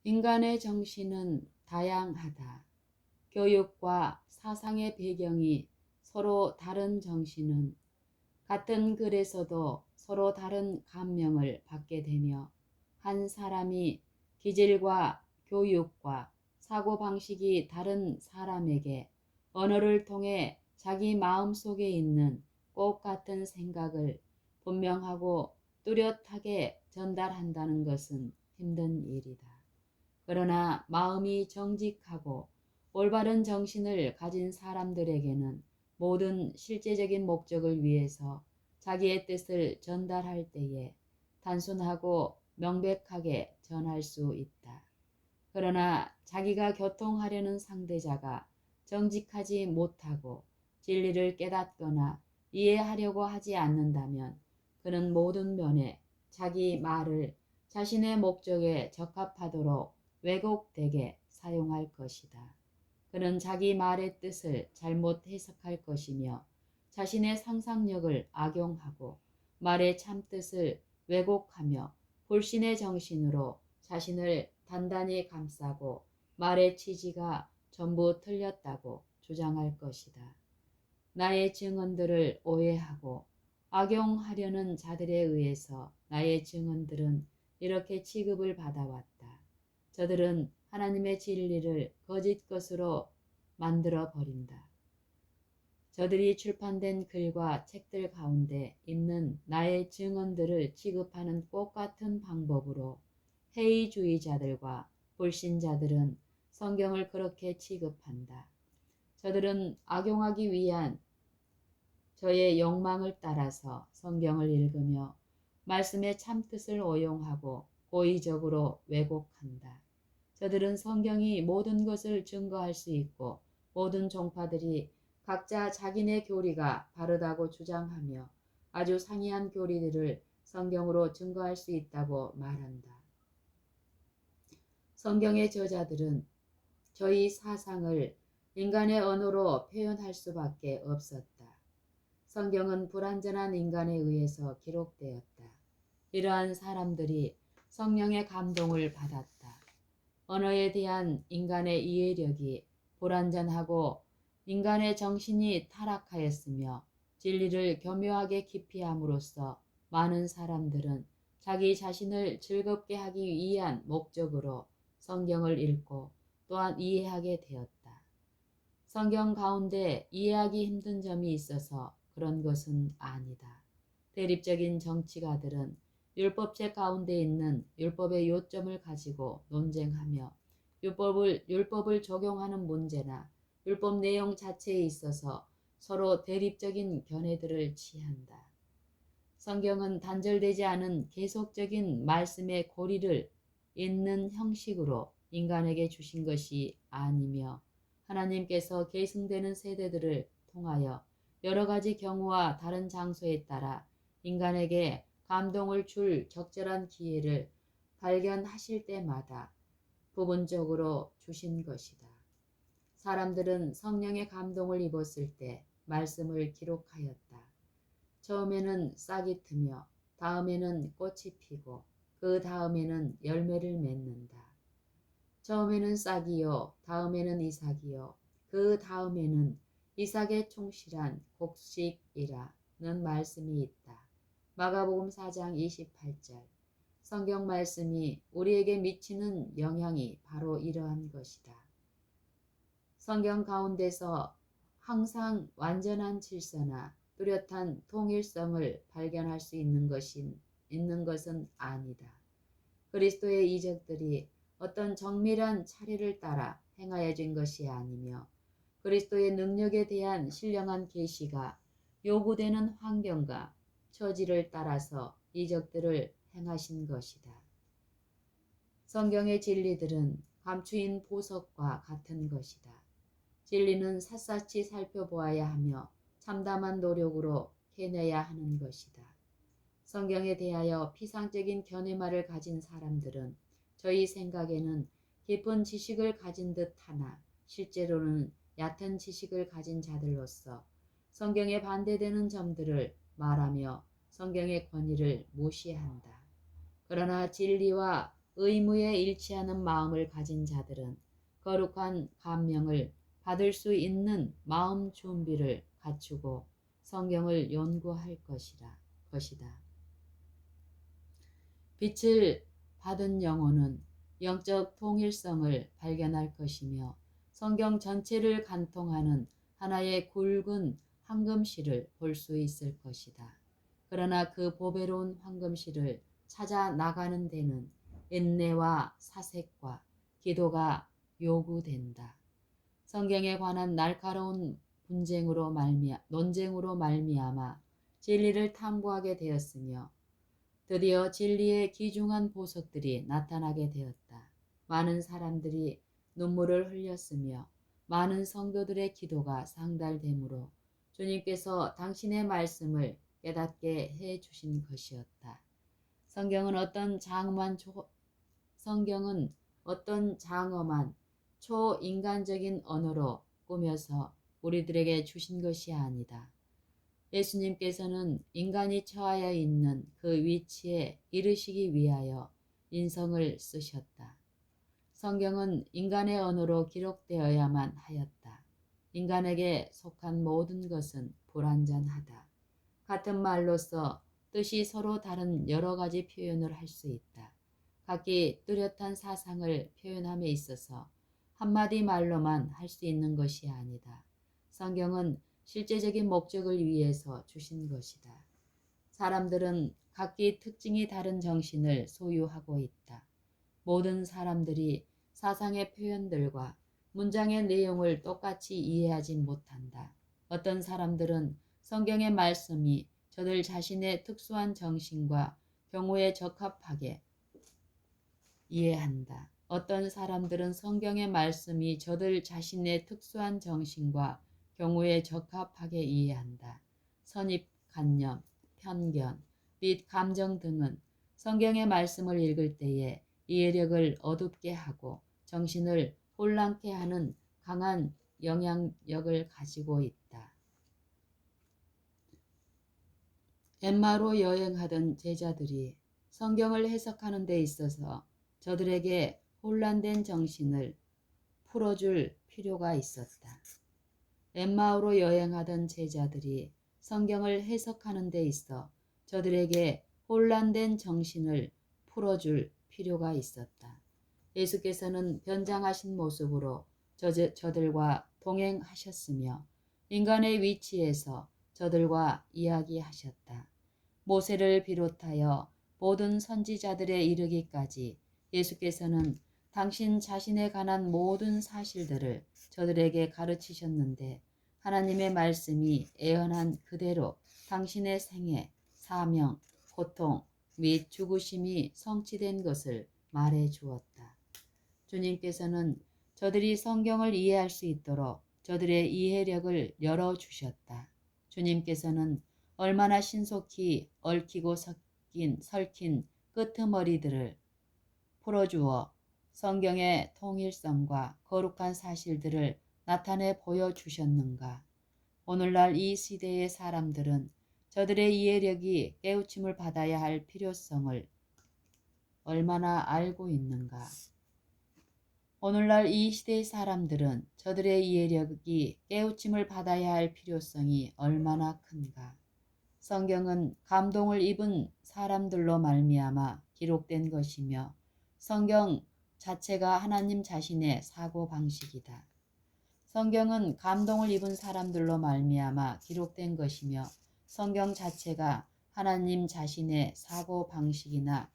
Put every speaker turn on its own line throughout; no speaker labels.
인간의 정신은 다양하다. 교육과 사상의 배경이 서로 다른 정신은 같은 글에서도 서로 다른 감명을 받게 되며 한 사람이 기질과 교육과 사고방식이 다른 사람에게 언어를 통해 자기 마음속에 있는 꼭 같은 생각을 분명하고 뚜렷하게 전달한다는 것은 힘든 일이다. 그러나 마음이 정직하고 올바른 정신을 가진 사람들에게는 모든 실제적인 목적을 위해서 자기의 뜻을 전달할 때에 단순하고 명백하게 전할 수 있다. 그러나 자기가 교통하려는 상대자가 정직하지 못하고 진리를 깨닫거나 이해하려고 하지 않는다면 그는 모든 면에 자기 말을 자신의 목적에 적합하도록 왜곡되게 사용할 것이다. 그는 자기 말의 뜻을 잘못 해석할 것이며 자신의 상상력을 악용하고 말의 참뜻을 왜곡하며 불신의 정신으로 자신을 단단히 감싸고 말의 취지가 전부 틀렸다고 주장할 것이다. 나의 증언들을 오해하고 악용하려는 자들에 의해서 나의 증언들은 이렇게 취급을 받아왔다. 저들은 하나님의 진리를 거짓 것으로 만들어 버린다. 저들이 출판된 글과 책들 가운데 있는 나의 증언들을 취급하는 꼭 같은 방법으로 해이주의자들과 불신자들은 성경을 그렇게 취급한다. 저들은 악용하기 위한 저의 욕망을 따라서 성경을 읽으며 말씀의 참뜻을 오용하고 고의적으로 왜곡한다. 저들은 성경이 모든 것을 증거할 수 있고 모든 종파들이 각자 자기네 교리가 바르다고 주장하며 아주 상이한 교리들을 성경으로 증거할 수 있다고 말한다. 성경의 저자들은 저희 사상을 인간의 언어로 표현할 수밖에 없었다. 성경은 불완전한 인간에 의해서 기록되었다. 이러한 사람들이 성령의 감동을 받았다. 언어에 대한 인간의 이해력이 불완전하고 인간의 정신이 타락하였으며 진리를 교묘하게 기피함으로써 많은 사람들은 자기 자신을 즐겁게 하기 위한 목적으로 성경을 읽고 또한 이해하게 되었다. 성경 가운데 이해하기 힘든 점이 있어서 그런 것은 아니다. 대립적인 정치가들은 율법책 가운데 있는 율법의 요점을 가지고 논쟁하며 율법을 적용하는 문제나 율법 내용 자체에 있어서 서로 대립적인 견해들을 취한다. 성경은 단절되지 않은 계속적인 말씀의 고리를 잇는 형식으로 인간에게 주신 것이 아니며 하나님께서 계승되는 세대들을 통하여 여러 가지 경우와 다른 장소에 따라 인간에게 감동을 줄 적절한 기회를 발견하실 때마다 부분적으로 주신 것이다. 사람들은 성령의 감동을 입었을 때 말씀을 기록하였다. 처음에는 싹이 트며 다음에는 꽃이 피고 그 다음에는 열매를 맺는다. 처음에는 싹이요 다음에는 이삭이요 그 다음에는 이삭의 충실한 곡식이라는 말씀이 있다. 마가복음 4장 28절. 성경 말씀이 우리에게 미치는 영향이 바로 이러한 것이다. 성경 가운데서 항상 완전한 질서나 뚜렷한 통일성을 발견할 수 있는 것은 아니다. 그리스도의 이적들이 어떤 정밀한 차례를 따라 행하여진 것이 아니며 그리스도의 능력에 대한 신령한 계시가 요구되는 환경과 처지를 따라서 이적들을 행하신 것이다. 성경의 진리들은 감추인 보석과 같은 것이다. 진리는 샅샅이 살펴보아야 하며 참담한 노력으로 캐내야 하는 것이다. 성경에 대하여 피상적인 견해말을 가진 사람들은 저희 생각에는 깊은 지식을 가진 듯 하나 실제로는 얕은 지식을 가진 자들로서 성경에 반대되는 점들을 말하며 성경의 권위를 무시한다. 그러나 진리와 의무에 일치하는 마음을 가진 자들은 거룩한 감명을 받을 수 있는 마음 준비를 갖추고 성경을 연구할 것이다. 빛을 받은 영혼은 영적 통일성을 발견할 것이며 성경 전체를 관통하는 하나의 굵은 황금실을 볼 수 있을 것이다. 그러나 그 보배로운 황금실을 찾아 나가는 데는 인내와 사색과 기도가 요구된다. 성경에 관한 날카로운 논쟁으로 말미암아 진리를 탐구하게 되었으며 드디어 진리의 귀중한 보석들이 나타나게 되었다. 많은 사람들이 눈물을 흘렸으며 많은 성도들의 기도가 상달되므로 주님께서 당신의 말씀을 깨닫게 해 주신 것이었다. 성경은 어떤 장엄한 초인간적인 언어로 꾸며서 우리들에게 주신 것이 아니다. 예수님께서는 인간이 처하여 있는 그 위치에 이르시기 위하여 인성을 쓰셨다. 성경은 인간의 언어로 기록되어야만 하였다. 인간에게 속한 모든 것은 불완전하다. 같은 말로서 뜻이 서로 다른 여러 가지 표현을 할 수 있다. 각기 뚜렷한 사상을 표현함에 있어서 한마디 말로만 할 수 있는 것이 아니다. 성경은 실제적인 목적을 위해서 주신 것이다. 사람들은 각기 특징이 다른 정신을 소유하고 있다. 모든 사람들이 사상의 표현들과 문장의 내용을 똑같이 이해하지 못한다. 어떤 사람들은 성경의 말씀이 저들 자신의 특수한 정신과 경우에 적합하게 이해한다. 어떤 사람들은 성경의 말씀이 저들 자신의 특수한 정신과 경우에 적합하게 이해한다. 선입관념, 편견, 및 감정 등은 성경의 말씀을 읽을 때에 이해력을 어둡게 하고 정신을 혼란케 하는 강한 영향력을 가지고 있다. 엠마로 여행하던 제자들이 성경을 해석하는 데 있어서 저들에게 혼란된 정신을 풀어줄 필요가 있었다. 엠마오로 여행하던 제자들이 성경을 해석하는 데 있어 저들에게 혼란된 정신을 풀어줄 필요가 있었다. 예수께서는 변장하신 모습으로 저들과 동행하셨으며 인간의 위치에서 저들과 이야기하셨다. 모세를 비롯하여 모든 선지자들에 이르기까지 예수께서는 당신 자신에 관한 모든 사실들을 저들에게 가르치셨는데 하나님의 말씀이 예언한 그대로 당신의 생애, 사명, 고통 및 죽으심이 성취된 것을 말해 주었다. 주님께서는 저들이 성경을 이해할 수 있도록 저들의 이해력을 열어주셨다. 주님께서는 얼마나 신속히 얽히고 설킨 끄트머리들을 풀어주어 성경의 통일성과 거룩한 사실들을 나타내 보여주셨는가. 오늘날 이 시대의 사람들은 저들의 이해력이 깨우침을 받아야 할 필요성을 얼마나 알고 있는가. 오늘날 이 시대의 사람들은 저들의 이해력이 깨우침을 받아야 할 필요성이 얼마나 큰가. 성경은 감동을 입은 사람들로 말미암아 기록된 것이며 성경 자체가 하나님 자신의 사고방식이다. 성경은 감동을 입은 사람들로 말미암아 기록된 것이며 성경 자체가 하나님 자신의 사고방식이나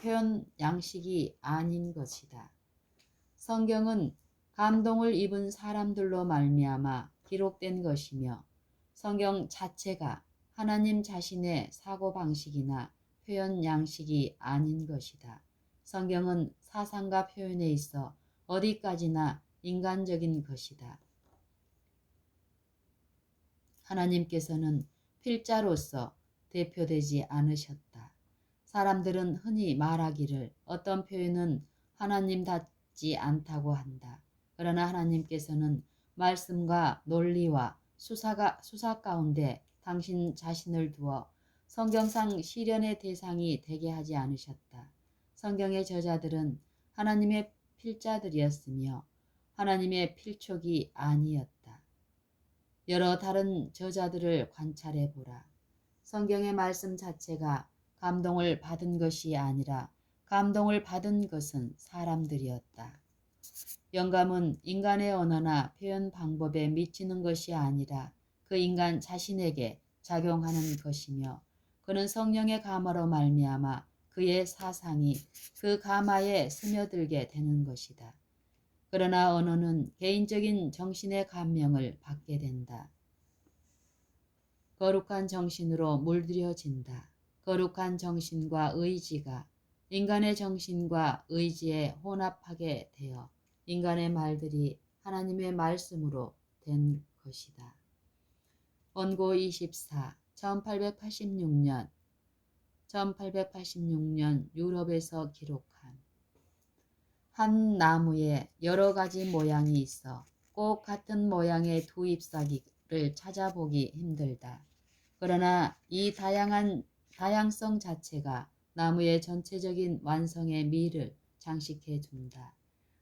표현 양식이 아닌 것이다. 성경은 감동을 입은 사람들로 말미암아 기록된 것이며 성경 자체가 하나님 자신의 사고방식이나 표현 양식이 아닌 것이다. 성경은 사상과 표현에 있어 어디까지나 인간적인 것이다. 하나님께서는 필자로서 대표되지 않으셨다. 사람들은 흔히 말하기를 어떤 표현은 하나님답지 않다고 한다. 그러나 하나님께서는 말씀과 논리와 수사 가운데 당신 자신을 두어 성경상 시련의 대상이 되게 하지 않으셨다. 성경의 저자들은 하나님의 필자들이었으며 하나님의 필촉이 아니었다. 여러 다른 저자들을 관찰해 보라. 성경의 말씀 자체가 감동을 받은 것이 아니라 감동을 받은 것은 사람들이었다. 영감은 인간의 언어나 표현 방법에 미치는 것이 아니라 그 인간 자신에게 작용하는 것이며 그는 성령의 감화로 말미암아 그의 사상이 그 감화에 스며들게 되는 것이다. 그러나 언어는 개인적인 정신의 감명을 받게 된다. 거룩한 정신으로 물들여진다. 거룩한 정신과 의지가 인간의 정신과 의지에 혼합하게 되어 인간의 말들이 하나님의 말씀으로 된 것이다. 원고 24, 1886년 유럽에서 기록한 한 나무에 여러 가지 모양이 있어 꼭 같은 모양의 두 잎사귀를 찾아보기 힘들다. 그러나 이 다양성 자체가 나무의 전체적인 완성의 미를 장식해 둔다.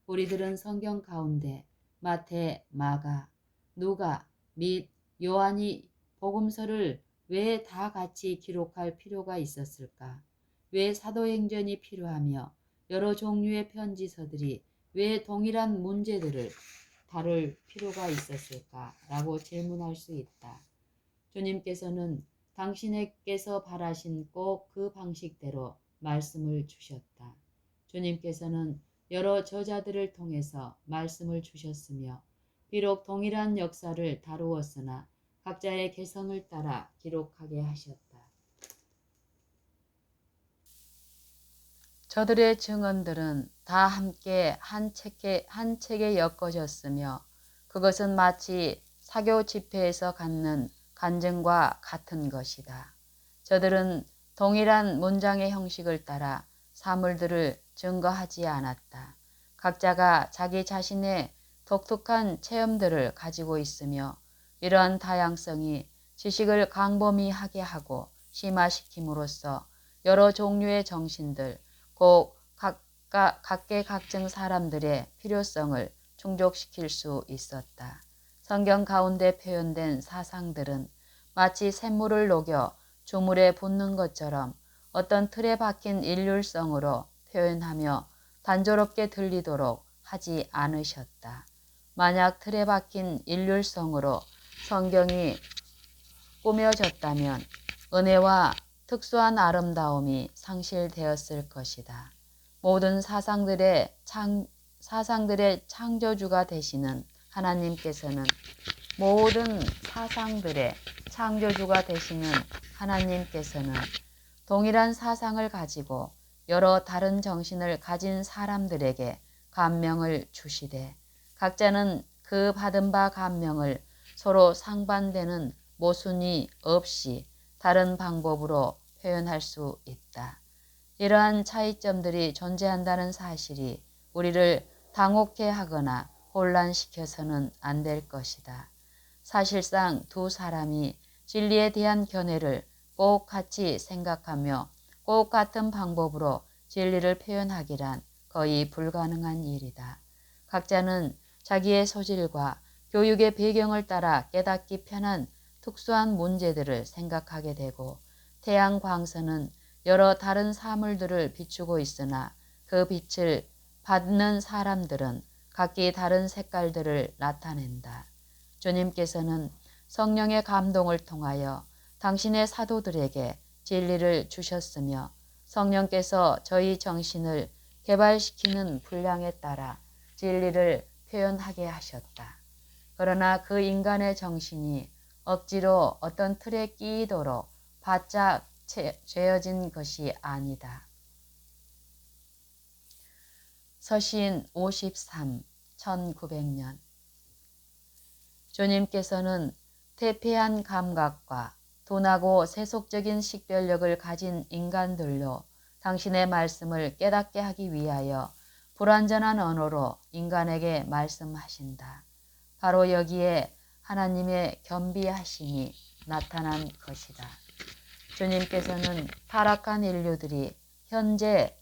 우리들은 성경 가운데 마태, 마가, 누가 및 요한이 복음서를 왜 다 같이 기록할 필요가 있었을까? 왜 사도행전이 필요하며 여러 종류의 편지서들이 왜 동일한 문제들을 다룰 필요가 있었을까? 라고 질문할 수 있다. 주님께서는 당신에게서 바라신 꼭 그 방식대로 말씀을 주셨다. 주님께서는 여러 저자들을 통해서 말씀을 주셨으며 비록 동일한 역사를 다루었으나 각자의 개성을 따라 기록하게 하셨다. 저들의 증언들은 다 함께 한 책에 엮어졌으며 그것은 마치 사교 집회에서 갖는 간증과 같은 것이다. 저들은 동일한 문장의 형식을 따라 사물들을 증거하지 않았다. 각자가 자기 자신의 독특한 체험들을 가지고 있으며 이러한 다양성이 지식을 광범위하게 하고 심화시킴으로써 여러 종류의 정신들, 곧 각계각층 사람들의 필요성을 충족시킬 수 있었다. 성경 가운데 표현된 사상들은 마치 샘물을 녹여 주물에 붓는 것처럼 어떤 틀에 박힌 일률성으로 표현하며 단조롭게 들리도록 하지 않으셨다. 만약 틀에 박힌 일률성으로 성경이 꾸며졌다면 은혜와 특수한 아름다움이 상실되었을 것이다. 모든 사상들의 창조주가 되시는 하나님께서는 동일한 사상을 가지고 여러 다른 정신을 가진 사람들에게 감명을 주시되 각자는 그 받은 바 감명을 서로 상반되는 모순이 없이 다른 방법으로 표현할 수 있다. 이러한 차이점들이 존재한다는 사실이 우리를 당혹해 하거나 혼란시켜서는 안 될 것이다. 사실상 두 사람이 진리에 대한 견해를 꼭 같이 생각하며 꼭 같은 방법으로 진리를 표현하기란 거의 불가능한 일이다. 각자는 자기의 소질과 교육의 배경을 따라 깨닫기 편한 특수한 문제들을 생각하게 되고 태양 광선은 여러 다른 사물들을 비추고 있으나 그 빛을 받는 사람들은 각기 다른 색깔들을 나타낸다. 주님께서는 성령의 감동을 통하여 당신의 사도들에게 진리를 주셨으며 성령께서 저희 정신을 개발시키는 분량에 따라 진리를 표현하게 하셨다. 그러나 그 인간의 정신이 억지로 어떤 틀에 끼이도록 바짝 죄어진 것이 아니다. 서신 53, 1900년 주님께서는 태폐한 감각과 둔하고 세속적인 식별력을 가진 인간들로 당신의 말씀을 깨닫게 하기 위하여 불완전한 언어로 인간에게 말씀하신다. 바로 여기에 하나님의 겸비하심이 나타난 것이다. 주님께서는 타락한 인류들이 현재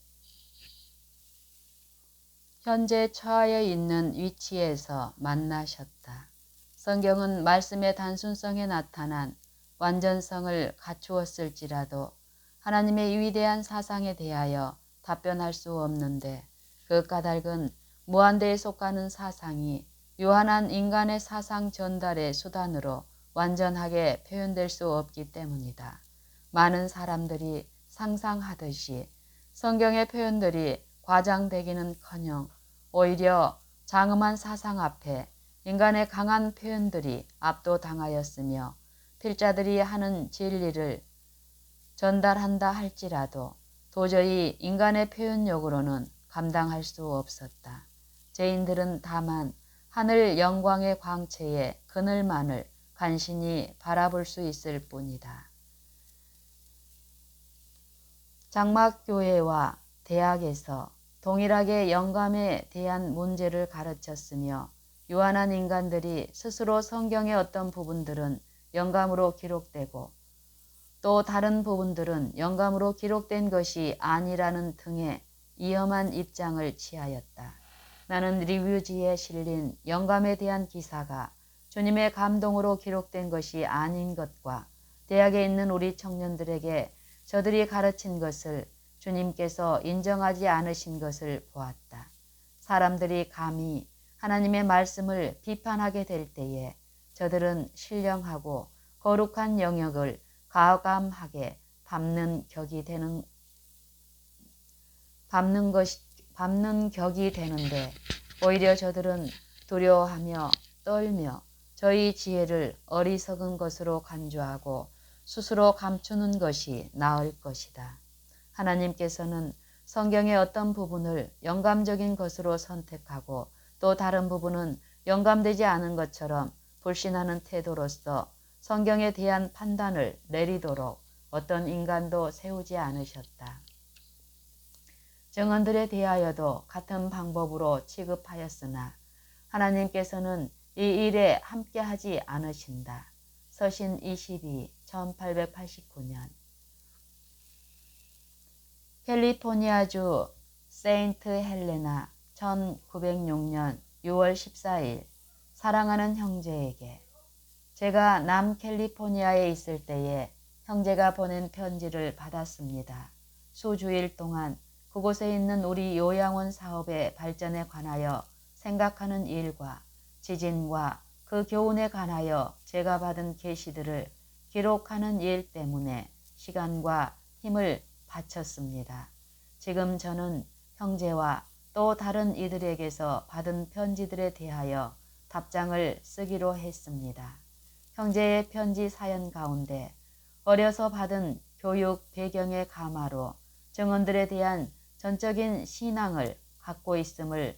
현재 처하여 있는 위치에서 만나셨다. 성경은 말씀의 단순성에 나타난 완전성을 갖추었을지라도 하나님의 위대한 사상에 대하여 답변할 수 없는데 그 까닭은 무한대에 속하는 사상이 유한한 인간의 사상 전달의 수단으로 완전하게 표현될 수 없기 때문이다. 많은 사람들이 상상하듯이 성경의 표현들이 과장되기는커녕 오히려 장엄한 사상 앞에 인간의 강한 표현들이 압도당하였으며 필자들이 하는 진리를 전달한다 할지라도 도저히 인간의 표현력으로는 감당할 수 없었다. 죄인들은 다만 하늘 영광의 광채의 그늘만을 간신히 바라볼 수 있을 뿐이다. 장막교회와 대학에서 동일하게 영감에 대한 문제를 가르쳤으며 유한한 인간들이 스스로 성경의 어떤 부분들은 영감으로 기록되고 또 다른 부분들은 영감으로 기록된 것이 아니라는 등의 위험한 입장을 취하였다. 나는 리뷰지에 실린 영감에 대한 기사가 주님의 감동으로 기록된 것이 아닌 것과 대학에 있는 우리 청년들에게 저들이 가르친 것을 주님께서 인정하지 않으신 것을 보았다. 사람들이 감히 하나님의 말씀을 비판하게 될 때에 저들은 신령하고 거룩한 영역을 가감하게 밟는 격이 되는데 오히려 저들은 두려워하며 떨며 저희 지혜를 어리석은 것으로 간주하고 스스로 감추는 것이 나을 것이다. 하나님께서는 성경의 어떤 부분을 영감적인 것으로 선택하고 또 다른 부분은 영감되지 않은 것처럼 불신하는 태도로서 성경에 대한 판단을 내리도록 어떤 인간도 세우지 않으셨다. 증언들에 대하여도 같은 방법으로 취급하였으나 하나님께서는 이 일에 함께하지 않으신다. 서신 22, 1889년 캘리포니아주 세인트 헬레나 1906년 6월 14일 사랑하는 형제에게 제가 남캘리포니아에 있을 때에 형제가 보낸 편지를 받았습니다. 수주일 동안 그곳에 있는 우리 요양원 사업의 발전에 관하여 생각하는 일과 지진과 그 교훈에 관하여 제가 받은 계시들을 기록하는 일 때문에 시간과 힘을 바쳤습니다. 지금 저는 형제와 또 다른 이들에게서 받은 편지들에 대하여 답장을 쓰기로 했습니다. 형제의 편지 사연 가운데 어려서 받은 교육 배경의 감화로 증언들에 대한 전적인 신앙을 갖고 있음을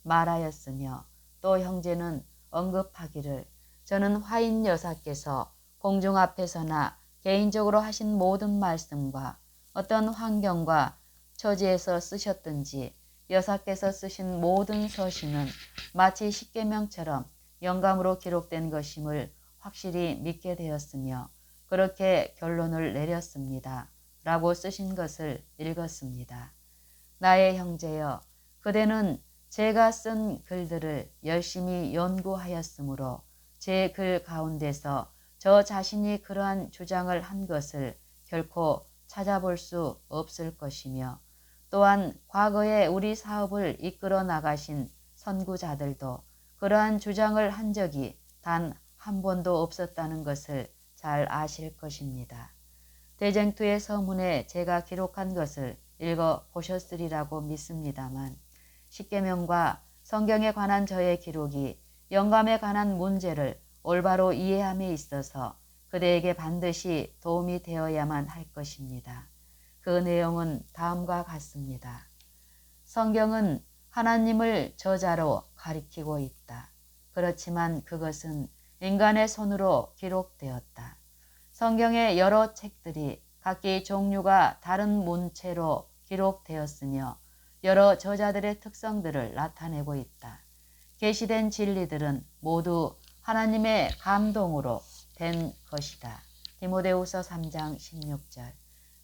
말하였으며 또 형제는 언급하기를 저는 화인 여사께서 공중 앞에서나 개인적으로 하신 모든 말씀과 어떤 환경과 처지에서 쓰셨든지 여사께서 쓰신 모든 서신은 마치 십계명처럼 영감으로 기록된 것임을 확실히 믿게 되었으며 그렇게 결론을 내렸습니다. 라고 쓰신 것을 읽었습니다. 나의 형제여, 그대는 제가 쓴 글들을 열심히 연구하였으므로 제 글 가운데서 저 자신이 그러한 주장을 한 것을 결코 찾아볼 수 없을 것이며 또한 과거에 우리 사업을 이끌어 나가신 선구자들도 그러한 주장을 한 적이 단 한 번도 없었다는 것을 잘 아실 것입니다. 대쟁투의 서문에 제가 기록한 것을 읽어 보셨으리라고 믿습니다만 십계명과 성경에 관한 저의 기록이 영감에 관한 문제를 올바로 이해함에 있어서 그대에게 반드시 도움이 되어야만 할 것입니다. 그 내용은 다음과 같습니다. 성경은 하나님을 저자로 가리키고 있다. 그렇지만 그것은 인간의 손으로 기록되었다. 성경의 여러 책들이 각기 종류가 다른 문체로 기록되었으며 여러 저자들의 특성들을 나타내고 있다. 계시된 진리들은 모두 하나님의 감동으로 된 것이다. 디모데후서 3장 16절.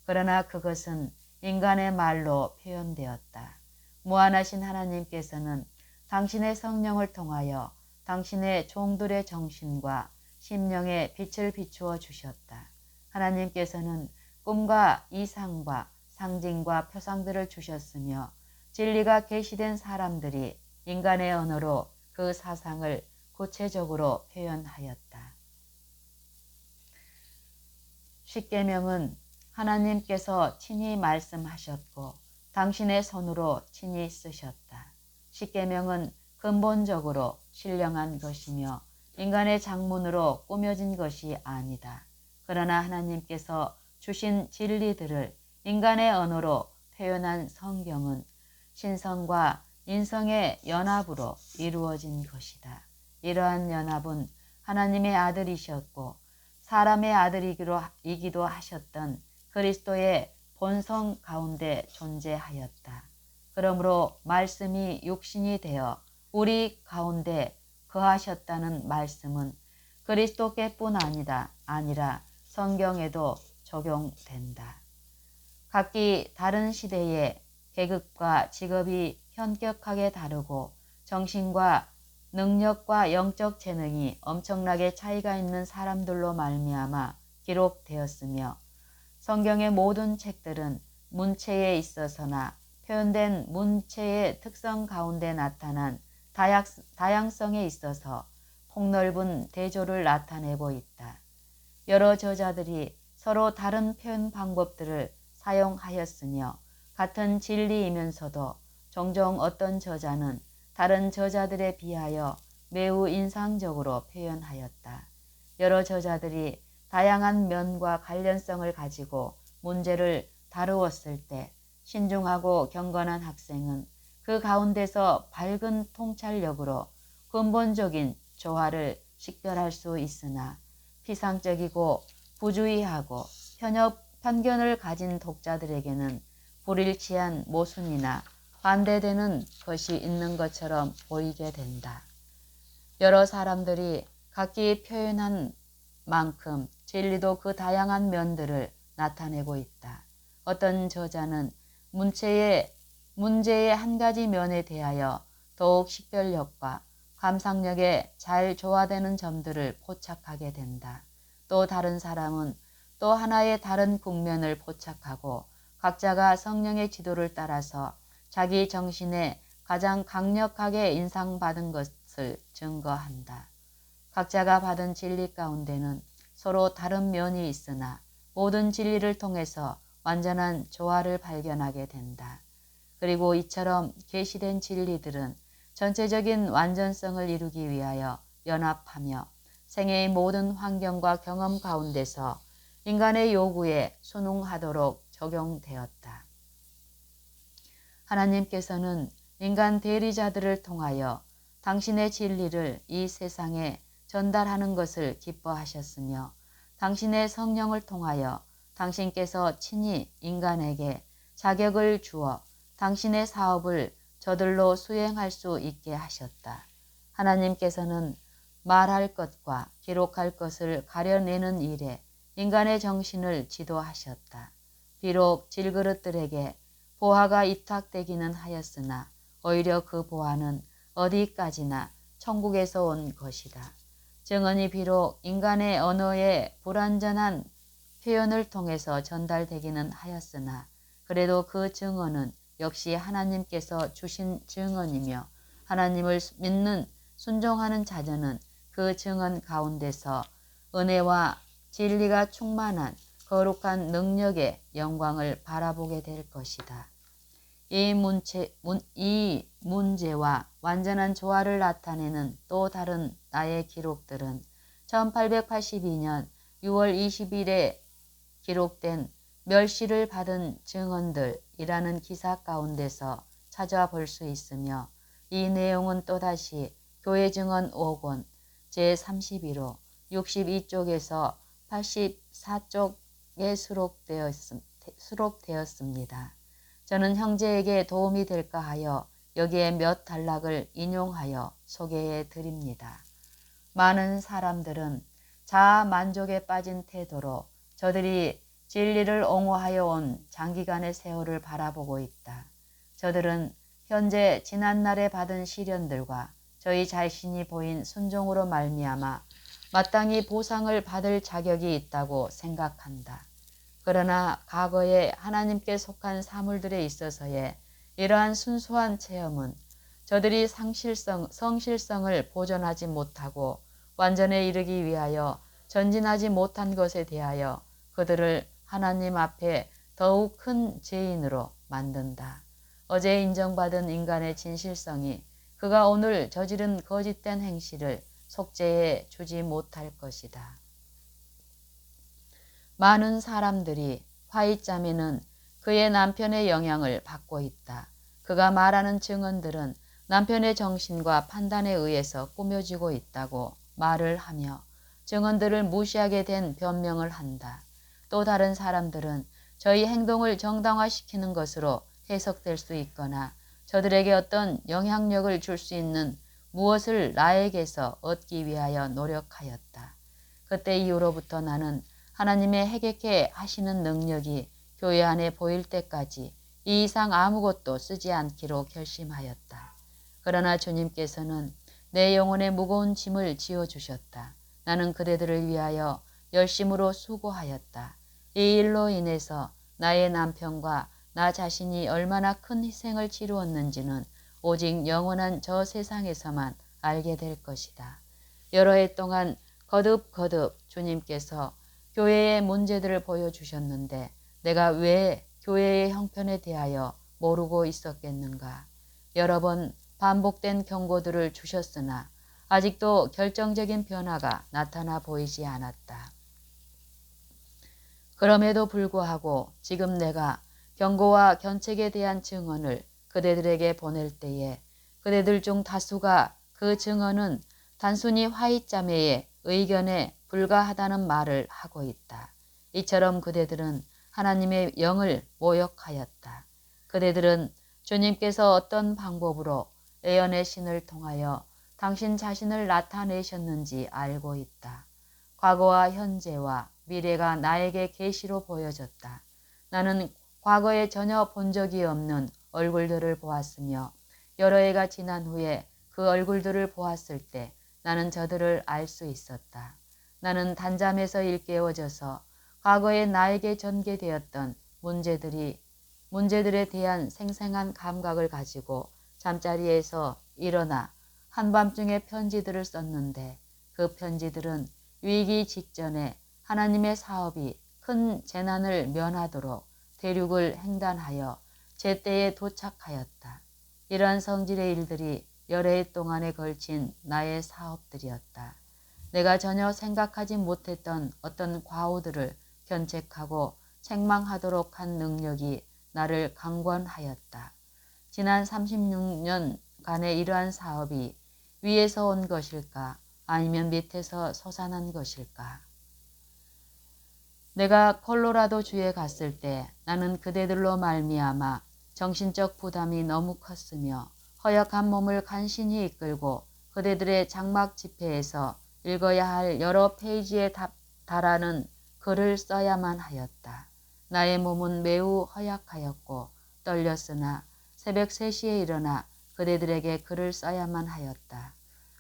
그러나 그것은 인간의 말로 표현되었다. 무한하신 하나님께서는 당신의 성령을 통하여 당신의 종들의 정신과 심령에 빛을 비추어 주셨다. 하나님께서는 꿈과 이상과 상징과 표상들을 주셨으며 진리가 계시된 사람들이 인간의 언어로 그 사상을 구체적으로 표현하였다. 십계명은 하나님께서 친히 말씀하셨고 당신의 손으로 친히 쓰셨다. 십계명은 근본적으로 신령한 것이며 인간의 작문으로 꾸며진 것이 아니다. 그러나 하나님께서 주신 진리들을 인간의 언어로 표현한 성경은 신성과 인성의 연합으로 이루어진 것이다. 이러한 연합은 하나님의 아들이셨고 사람의 아들이기도 하셨던 그리스도의 본성 가운데 존재하였다. 그러므로 말씀이 육신이 되어 우리 가운데 거하셨다는 말씀은 그리스도께뿐 아니라 성경에도 적용된다. 각기 다른 시대에 계급과 직업이 현격하게 다르고 정신과 능력과 영적 재능이 엄청나게 차이가 있는 사람들로 말미암아 기록되었으며 성경의 모든 책들은 문체에 있어서나 표현된 문체의 특성 가운데 나타난 다양성에 있어서 폭넓은 대조를 나타내고 있다. 여러 저자들이 서로 다른 표현 방법들을 사용하였으며 같은 진리이면서도 종종 어떤 저자는 다른 저자들에 비하여 매우 인상적으로 표현하였다. 여러 저자들이 다양한 면과 관련성을 가지고 문제를 다루었을 때 신중하고 경건한 학생은 그 가운데서 밝은 통찰력으로 근본적인 조화를 식별할 수 있으나 피상적이고 부주의하고 편견을 가진 독자들에게는 불일치한 모순이나 반대되는 것이 있는 것처럼 보이게 된다. 여러 사람들이 각기 표현한 만큼 진리도 그 다양한 면들을 나타내고 있다. 어떤 저자는 문제의 한 가지 면에 대하여 더욱 식별력과 감상력에 잘 조화되는 점들을 포착하게 된다. 또 다른 사람은 또 하나의 다른 국면을 포착하고 각자가 성령의 지도를 따라서 자기 정신에 가장 강력하게 인상받은 것을 증거한다. 각자가 받은 진리 가운데는 서로 다른 면이 있으나 모든 진리를 통해서 완전한 조화를 발견하게 된다. 그리고 이처럼 계시된 진리들은 전체적인 완전성을 이루기 위하여 연합하며 생애의 모든 환경과 경험 가운데서 인간의 요구에 순응하도록 적용되었다. 하나님께서는 인간 대리자들을 통하여 당신의 진리를 이 세상에 전달하는 것을 기뻐하셨으며 당신의 성령을 통하여 당신께서 친히 인간에게 자격을 주어 당신의 사업을 저들로 수행할 수 있게 하셨다. 하나님께서는 말할 것과 기록할 것을 가려내는 일에 인간의 정신을 지도하셨다. 비록 질그릇들에게 보화가 입탁되기는 하였으나 오히려 그 보화는 어디까지나 천국에서 온 것이다. 증언이 비록 인간의 언어의 불완전한 표현을 통해서 전달되기는 하였으나 그래도 그 증언은 역시 하나님께서 주신 증언이며 하나님을 믿는 순종하는 자녀는 그 증언 가운데서 은혜와 진리가 충만한 거룩한 능력의 영광을 바라보게 될 것이다. 이 문제와 완전한 조화를 나타내는 또 다른 나의 기록들은 1882년 6월 20일에 기록된 멸시를 받은 증언들이라는 기사 가운데서 찾아볼 수 있으며 이 내용은 또다시 교회 증언 5권 제31호 62쪽에서 84쪽에 수록되었습니다. 저는 형제에게 도움이 될까 하여 여기에 몇 단락을 인용하여 소개해 드립니다. 많은 사람들은 자아 만족에 빠진 태도로 저들이 진리를 옹호하여 온 장기간의 세월을 바라보고 있다. 저들은 현재 지난날에 받은 시련들과 저희 자신이 보인 순종으로 말미암아 마땅히 보상을 받을 자격이 있다고 생각한다. 그러나 과거에 하나님께 속한 사물들에 있어서의 이러한 순수한 체험은 저들이 성실성을 보존하지 못하고 완전에 이르기 위하여 전진하지 못한 것에 대하여 그들을 하나님 앞에 더욱 큰 죄인으로 만든다. 어제 인정받은 인간의 진실성이 그가 오늘 저지른 거짓된 행실을 속죄해 주지 못할 것이다. 많은 사람들이 화이자매는 그의 남편의 영향을 받고 있다. 그가 말하는 증언들은 남편의 정신과 판단에 의해서 꾸며지고 있다고 말을 하며 증언들을 무시하게 된 변명을 한다. 또 다른 사람들은 저희 행동을 정당화시키는 것으로 해석될 수 있거나 저들에게 어떤 영향력을 줄 수 있는 무엇을 나에게서 얻기 위하여 노력하였다. 그때 이후로부터 나는 하나님의 해결케 하시는 능력이 교회 안에 보일 때까지 이 이상 아무것도 쓰지 않기로 결심하였다. 그러나 주님께서는 내 영혼의 무거운 짐을 지어주셨다. 나는 그대들을 위하여 열심으로 수고하였다. 이 일로 인해서 나의 남편과 나 자신이 얼마나 큰 희생을 치루었는지는 오직 영원한 저 세상에서만 알게 될 것이다. 여러 해 동안 거듭거듭 주님께서 교회의 문제들을 보여주셨는데 내가 왜 교회의 형편에 대하여 모르고 있었겠는가. 여러 번 반복된 경고들을 주셨으나 아직도 결정적인 변화가 나타나 보이지 않았다. 그럼에도 불구하고 지금 내가 경고와 견책에 대한 증언을 그대들에게 보낼 때에 그대들 중 다수가 그 증언은 단순히 화이자매의 의견에 불과하다는 말을 하고 있다. 이처럼 그대들은 하나님의 영을 모욕하였다. 그대들은 주님께서 어떤 방법으로 예언의 신을 통하여 당신 자신을 나타내셨는지 알고 있다. 과거와 현재와 미래가 나에게 계시로 보여졌다. 나는 과거에 전혀 본 적이 없는 얼굴들을 보았으며 여러 해가 지난 후에 그 얼굴들을 보았을 때 나는 저들을 알 수 있었다. 나는 단잠에서 일깨워져서 과거에 나에게 전개되었던 문제들에 대한 생생한 감각을 가지고 잠자리에서 일어나 한밤중에 편지들을 썼는데 그 편지들은 위기 직전에 하나님의 사업이 큰 재난을 면하도록 대륙을 횡단하여 제때에 도착하였다. 이러한 성질의 일들이 여러 해 동안에 걸친 나의 사업들이었다. 내가 전혀 생각하지 못했던 어떤 과오들을 견책하고 책망하도록 한 능력이 나를 강권하였다. 지난 36년간의 이러한 사업이 위에서 온 것일까 아니면 밑에서 솟아난 것일까. 내가 콜로라도 주에 갔을 때 나는 그대들로 말미암아 정신적 부담이 너무 컸으며 허약한 몸을 간신히 이끌고 그대들의 장막 집회에서 읽어야 할 여러 페이지에 달하는 글을 써야만 하였다. 나의 몸은 매우 허약하였고 떨렸으나 새벽 3시에 일어나 그대들에게 글을 써야만 하였다.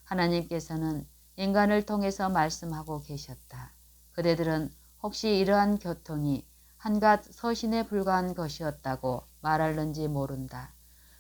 하나님께서는 인간을 통해서 말씀하고 계셨다. 그대들은 혹시 이러한 교통이 한갓 서신에 불과한 것이었다고 말할는지 모른다.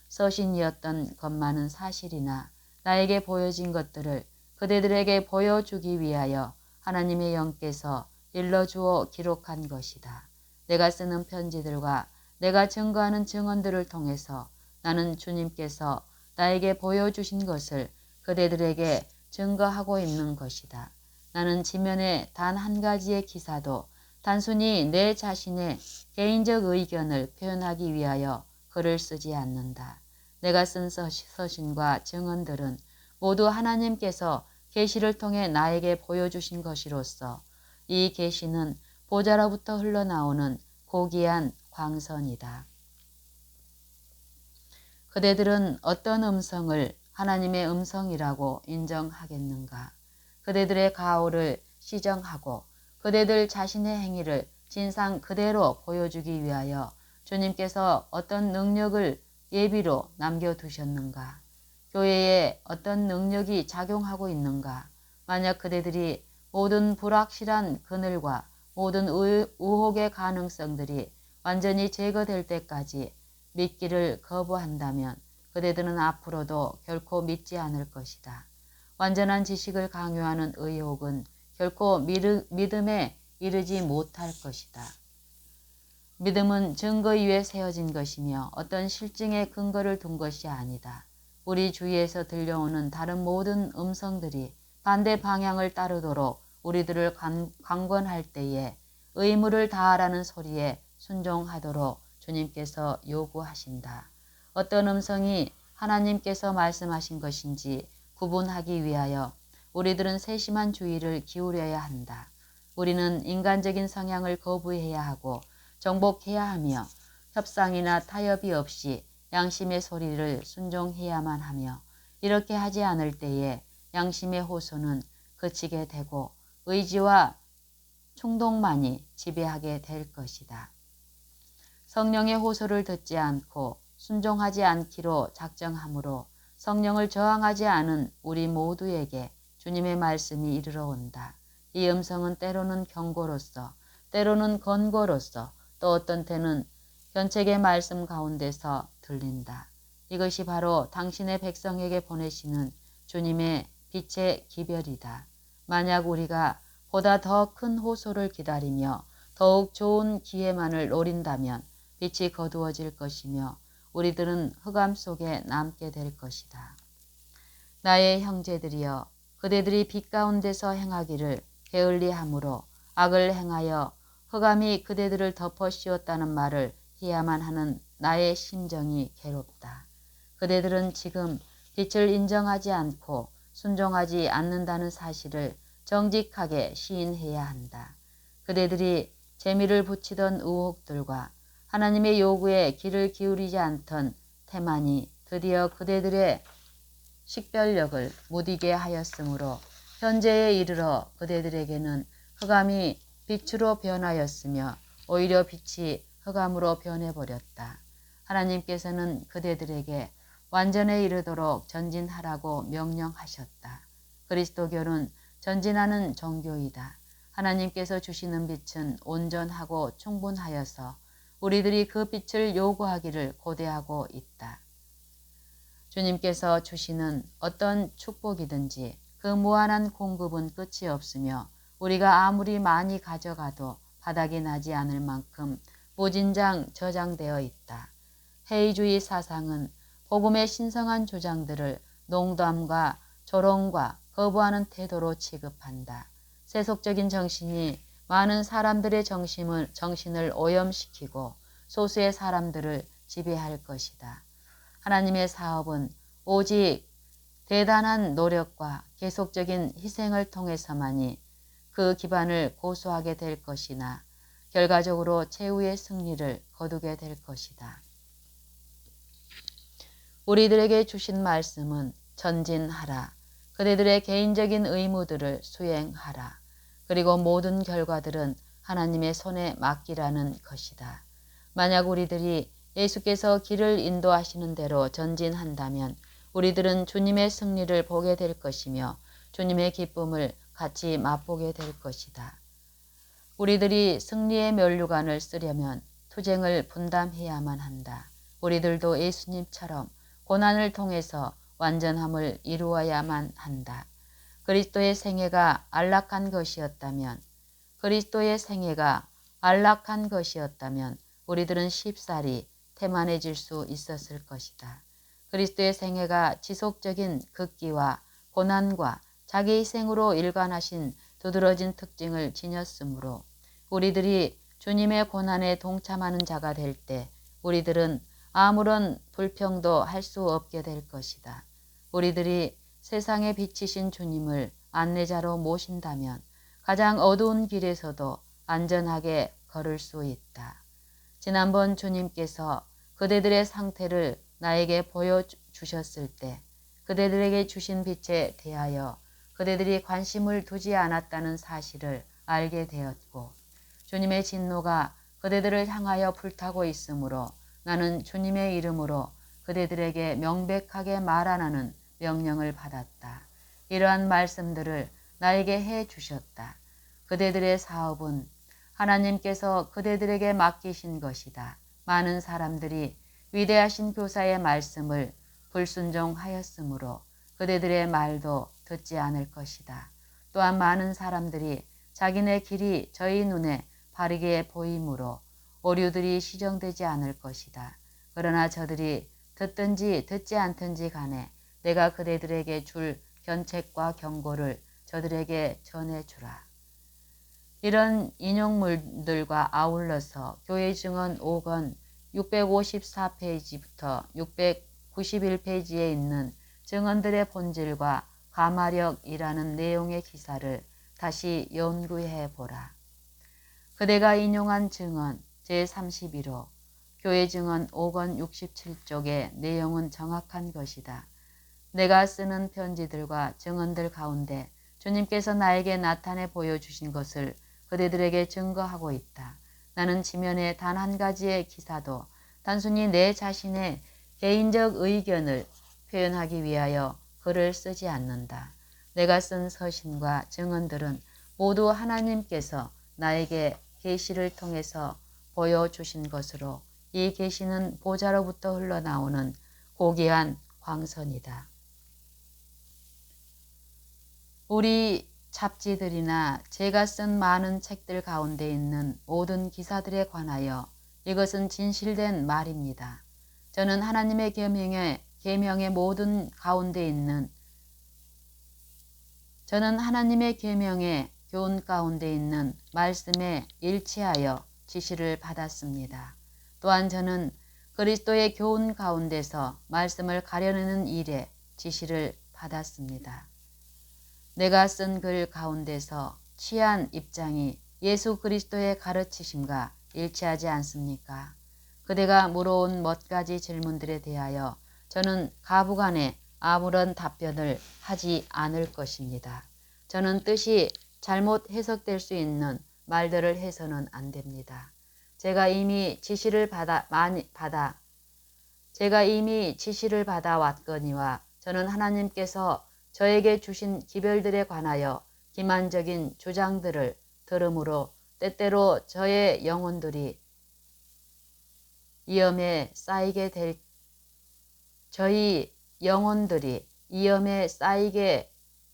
서신이었던 것만은 사실이나 나에게 보여진 것들을 그대들에게 보여주기 위하여 하나님의 영께서 일러주어 기록한 것이다. 내가 쓰는 편지들과 내가 증거하는 증언들을 통해서 나는 주님께서 나에게 보여주신 것을 그대들에게 증거하고 있는 것이다. 나는 지면에 단 한 가지의 기사도 단순히 내 자신의 개인적 의견을 표현하기 위하여 글을 쓰지 않는다. 내가 쓴 서신과 증언들은 모두 하나님께서 계시를 통해 나에게 보여주신 것이로서 이 계시는 보좌로부터 흘러나오는 고귀한 광선이다. 그대들은 어떤 음성을 하나님의 음성이라고 인정하겠는가? 그대들의 가오를 시정하고 그대들 자신의 행위를 진상 그대로 보여주기 위하여 주님께서 어떤 능력을 예비로 남겨두셨는가? 교회에 어떤 능력이 작용하고 있는가? 만약 그대들이 모든 불확실한 그늘과 모든 의혹의 가능성들이 완전히 제거될 때까지 믿기를 거부한다면 그대들은 앞으로도 결코 믿지 않을 것이다. 완전한 지식을 강요하는 의혹은 결코 믿음에 이르지 못할 것이다. 믿음은 증거 위에 세워진 것이며 어떤 실증에 근거를 둔 것이 아니다. 우리 주위에서 들려오는 다른 모든 음성들이 반대 방향을 따르도록 우리들을 강권할 때에 의무를 다하라는 소리에 순종하도록 주님께서 요구하신다. 어떤 음성이 하나님께서 말씀하신 것인지 구분하기 위하여 우리들은 세심한 주의를 기울여야 한다. 우리는 인간적인 성향을 거부해야 하고 정복해야 하며 협상이나 타협이 없이 양심의 소리를 순종해야만 하며 이렇게 하지 않을 때에 양심의 호소는 그치게 되고 의지와 충동만이 지배하게 될 것이다. 성령의 호소를 듣지 않고 순종하지 않기로 작정하므로 성령을 저항하지 않은 우리 모두에게 주님의 말씀이 이르러 온다. 이 음성은 때로는 경고로서 때로는 권고로서 또 어떤 때는 견책의 말씀 가운데서 들린다. 이것이 바로 당신의 백성에게 보내시는 주님의 빛의 기별이다. 만약 우리가 보다 더 큰 호소를 기다리며 더욱 좋은 기회만을 노린다면 빛이 거두어질 것이며 우리들은 흑암 속에 남게 될 것이다. 나의 형제들이여, 그대들이 빛 가운데서 행하기를 게을리함으로 악을 행하여 흑암이 그대들을 덮어 씌웠다는 말을 해야만 하는 나의 심정이 괴롭다. 그대들은 지금 빛을 인정하지 않고 순종하지 않는다는 사실을 정직하게 시인해야 한다. 그대들이 재미를 붙이던 의혹들과 하나님의 요구에 귀를 기울이지 않던 태만이 드디어 그대들의 식별력을 무디게 하였으므로 현재에 이르러 그대들에게는 흑암이 빛으로 변하였으며 오히려 빛이 흑암으로 변해버렸다. 하나님께서는 그대들에게 완전에 이르도록 전진하라고 명령하셨다. 그리스도교는 전진하는 종교이다. 하나님께서 주시는 빛은 온전하고 충분하여서 우리들이 그 빛을 요구하기를 고대하고 있다. 주님께서 주시는 어떤 축복이든지 그 무한한 공급은 끝이 없으며 우리가 아무리 많이 가져가도 바닥이 나지 않을 만큼 무진장 저장되어 있다. 해이주의 사상은 복음의 신성한 주장들을 농담과 조롱과 거부하는 태도로 취급한다. 세속적인 정신이 많은 사람들의 정신을 오염시키고 소수의 사람들을 지배할 것이다. 하나님의 사업은 오직 대단한 노력과 계속적인 희생을 통해서만이 그 기반을 고수하게 될 것이나 결과적으로 최후의 승리를 거두게 될 것이다. 우리들에게 주신 말씀은 전진하라. 그대들의 개인적인 의무들을 수행하라. 그리고 모든 결과들은 하나님의 손에 맡기라는 것이다. 만약 우리들이 예수께서 길을 인도하시는 대로 전진한다면 우리들은 주님의 승리를 보게 될 것이며 주님의 기쁨을 같이 맛보게 될 것이다. 우리들이 승리의 면류관을 쓰려면 투쟁을 분담해야만 한다. 우리들도 예수님처럼 고난을 통해서 완전함을 이루어야만 한다. 그리스도의 생애가 안락한 것이었다면 우리들은 쉽사리 태만해질 수 있었을 것이다. 그리스도의 생애가 지속적인 극기와 고난과 자기 희생으로 일관하신 두드러진 특징을 지녔으므로 우리들이 주님의 고난에 동참하는 자가 될 때 우리들은 아무런 불평도 할 수 없게 될 것이다. 우리들이 세상에 비치신 주님을 안내자로 모신다면 가장 어두운 길에서도 안전하게 걸을 수 있다. 지난번 주님께서 그대들의 상태를 나에게 보여주셨을 때 그대들에게 주신 빛에 대하여 그대들이 관심을 두지 않았다는 사실을 알게 되었고 주님의 진노가 그대들을 향하여 불타고 있으므로 나는 주님의 이름으로 그대들에게 명백하게 말하라는 명령을 받았다. 이러한 말씀들을 나에게 해 주셨다. 그대들의 사업은 하나님께서 그대들에게 맡기신 것이다. 많은 사람들이 위대하신 교사의 말씀을 불순종하였으므로 그대들의 말도 듣지 않을 것이다. 또한 많은 사람들이 자기네 길이 저희 눈에 바르게 보이므로 오류들이 시정되지 않을 것이다. 그러나 저들이 듣든지 듣지 않든지 간에 내가 그대들에게 줄 견책과 경고를 저들에게 전해주라. 이런 인용물들과 아울러서 교회 증언 5권 654페이지부터 691페이지에 있는 증언들의 본질과 가마력이라는 내용의 기사를 다시 연구해 보라. 그대가 인용한 증언 제31호 교회 증언 5권 67쪽의 내용은 정확한 것이다. 내가 쓰는 편지들과 증언들 가운데 주님께서 나에게 나타내 보여주신 것을 그대들에게 증거하고 있다. 나는 지면에 단 한 가지의 기사도 단순히 내 자신의 개인적 의견을 표현하기 위하여 글을 쓰지 않는다. 내가 쓴 서신과 증언들은 모두 하나님께서 나에게 계시를 통해서 보여주신 것으로 이 계시는 보좌로부터 흘러나오는 고귀한 광선이다. 우리 잡지들이나 제가 쓴 많은 책들 가운데 있는 모든 기사들에 관하여 이것은 진실된 말입니다. 저는 하나님의 계명의 모든 가운데 있는 하나님의 계명의 교훈 가운데 있는 말씀에 일치하여 지시를 받았습니다. 또한 저는 그리스도의 교훈 가운데서 말씀을 가려내는 일에 지시를 받았습니다. 내가 쓴 글 가운데서 취한 입장이 예수 그리스도의 가르치심과 일치하지 않습니까? 그대가 물어온 몇 가지 질문들에 대하여 저는 가부간에 아무런 답변을 하지 않을 것입니다. 저는 뜻이 잘못 해석될 수 있는 말들을 해서는 안 됩니다. 제가 이미 지시를 받아 왔거니와 저는 하나님께서 저에게 주신 기별들에 관하여 기만적인 주장들을 들으므로 때때로 저의 영혼들이 위험에 쌓이게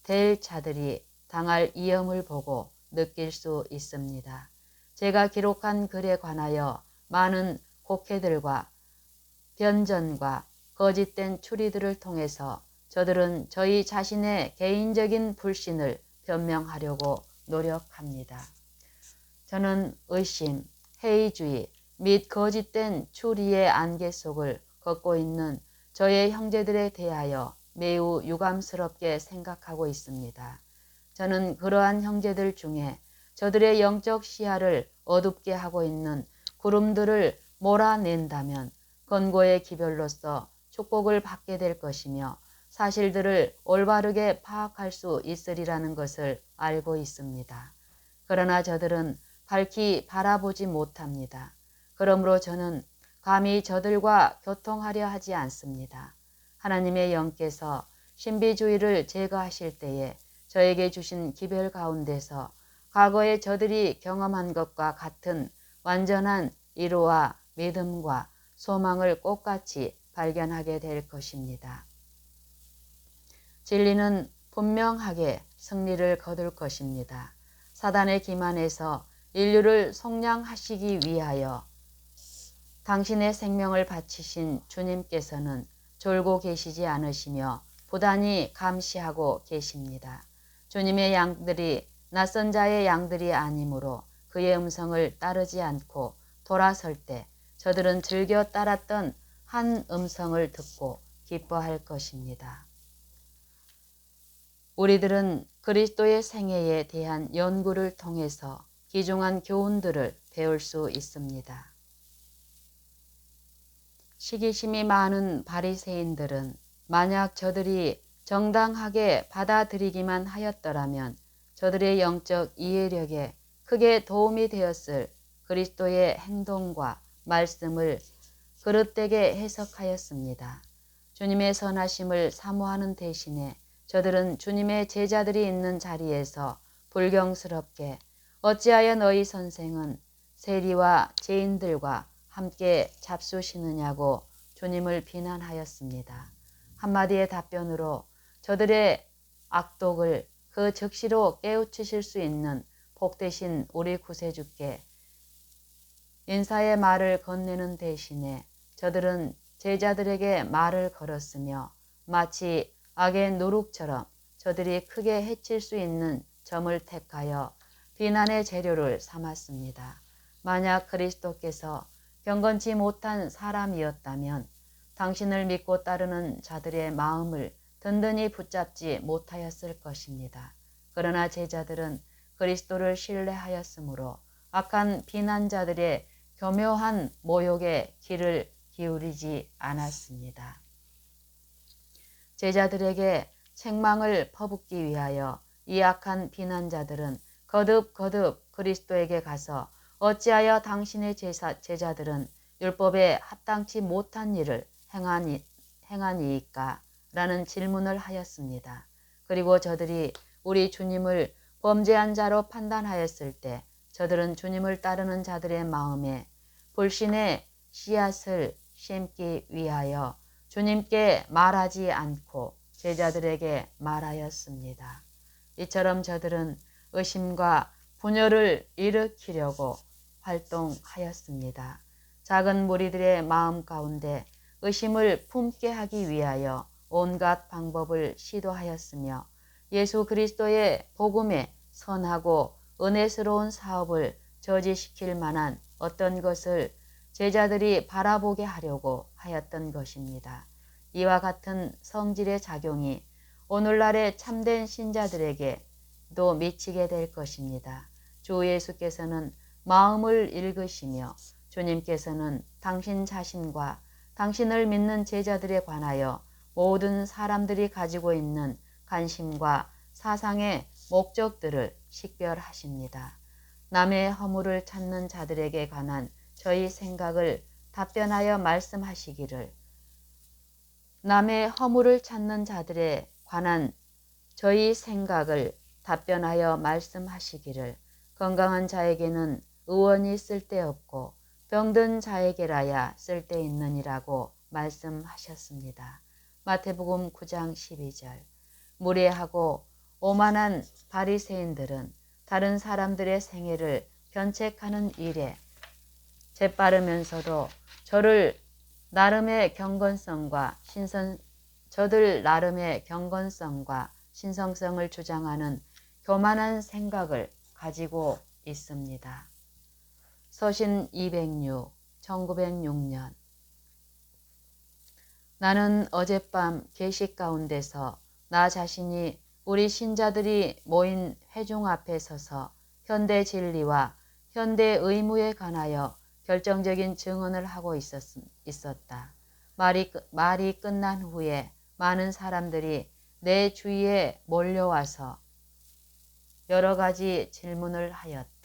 될 자들이 당할 위험을 보고 느낄 수 있습니다. 제가 기록한 글에 관하여 많은 곡해들과 변전과 거짓된 추리들을 통해서 저들은 저희 자신의 개인적인 불신을 변명하려고 노력합니다. 저는 의심, 회의주의 및 거짓된 추리의 안개 속을 걷고 있는 저의 형제들에 대하여 매우 유감스럽게 생각하고 있습니다. 저는 그러한 형제들 중에 저들의 영적 시야를 어둡게 하고 있는 구름들을 몰아낸다면 권고의 기별로서 축복을 받게 될 것이며 사실들을 올바르게 파악할 수 있으리라는 것을 알고 있습니다. 그러나 저들은 밝히 바라보지 못합니다. 그러므로 저는 감히 저들과 교통하려 하지 않습니다. 하나님의 영께서 신비주의를 제거하실 때에 저에게 주신 기별 가운데서 과거에 저들이 경험한 것과 같은 완전한 위로와 믿음과 소망을 똑같이 발견하게 될 것입니다. 진리는 분명하게 승리를 거둘 것입니다. 사단의 기만에서 인류를 속량하시기 위하여 당신의 생명을 바치신 주님께서는 졸고 계시지 않으시며 부단히 감시하고 계십니다. 주님의 양들이 낯선 자의 양들이 아니므로 그의 음성을 따르지 않고 돌아설 때 저들은 즐겨 따랐던 한 음성을 듣고 기뻐할 것입니다. 우리들은 그리스도의 생애에 대한 연구를 통해서 귀중한 교훈들을 배울 수 있습니다. 시기심이 많은 바리새인들은 만약 저들이 정당하게 받아들이기만 하였더라면 저들의 영적 이해력에 크게 도움이 되었을 그리스도의 행동과 말씀을 그릇되게 해석하였습니다. 주님의 선하심을 사모하는 대신에 저들은 주님의 제자들이 있는 자리에서 불경스럽게 어찌하여 너희 선생은 세리와 죄인들과 함께 잡수시느냐고 주님을 비난하였습니다. 한마디의 답변으로 저들의 악독을 그 즉시로 깨우치실 수 있는 복되신 우리 구세주께 인사의 말을 건네는 대신에 저들은 제자들에게 말을 걸었으며 마치 악의 노룩처럼 저들이 크게 해칠 수 있는 점을 택하여 비난의 재료를 삼았습니다. 만약 그리스도께서 경건치 못한 사람이었다면 당신을 믿고 따르는 자들의 마음을 든든히 붙잡지 못하였을 것입니다. 그러나 제자들은 그리스도를 신뢰하였으므로 악한 비난자들의 교묘한 모욕에 귀를 기울이지 않았습니다. 제자들에게 책망을 퍼붓기 위하여 이 악한 비난자들은 거듭 그리스도에게 가서 어찌하여 당신의 제자들은 율법에 합당치 못한 일을 행하니이까? 라는 질문을 하였습니다. 그리고 저들이 우리 주님을 범죄한 자로 판단하였을 때 저들은 주님을 따르는 자들의 마음에 불신의 씨앗을 심기 위하여 주님께 말하지 않고 제자들에게 말하였습니다. 이처럼 저들은 의심과 분열을 일으키려고 활동하였습니다. 작은 무리들의 마음 가운데 의심을 품게 하기 위하여 온갖 방법을 시도하였으며 예수 그리스도의 복음의 선하고 은혜스러운 사업을 저지시킬 만한 어떤 것을 제자들이 바라보게 하려고 하였던 것입니다. 이와 같은 성질의 작용이 오늘날의 참된 신자들에게도 미치게 될 것입니다. 주 예수께서는 마음을 읽으시며 주님께서는 당신 자신과 당신을 믿는 제자들에 관하여 모든 사람들이 가지고 있는 관심과 사상의 목적들을 식별하십니다. 남의 허물을 찾는 자들에게 관한 저희 생각을 답변하여 말씀하시기를, 남의 허물을 찾는 자들에 관한 저희 생각을 답변하여 말씀하시기를, 건강한 자에게는 의원이 쓸데없고 병든 자에게라야 쓸데있느니라고 말씀하셨습니다. 마태복음 9장 12절. 무례하고 오만한 바리새인들은 다른 사람들의 생애를 견책하는 일에 재빠르면서도 저들 나름의 경건성과 신성성을 주장하는 교만한 생각을 가지고 있습니다. 서신 206, 1906년. 나는 어젯밤 계식 가운데서 나 자신이 우리 신자들이 모인 회중 앞에 서서 현대 진리와 현대 의무에 관하여 결정적인 증언을 하고 있었다. 말이 끝난 후에 많은 사람들이 내 주위에 몰려와서 여러 가지 질문을 하였다.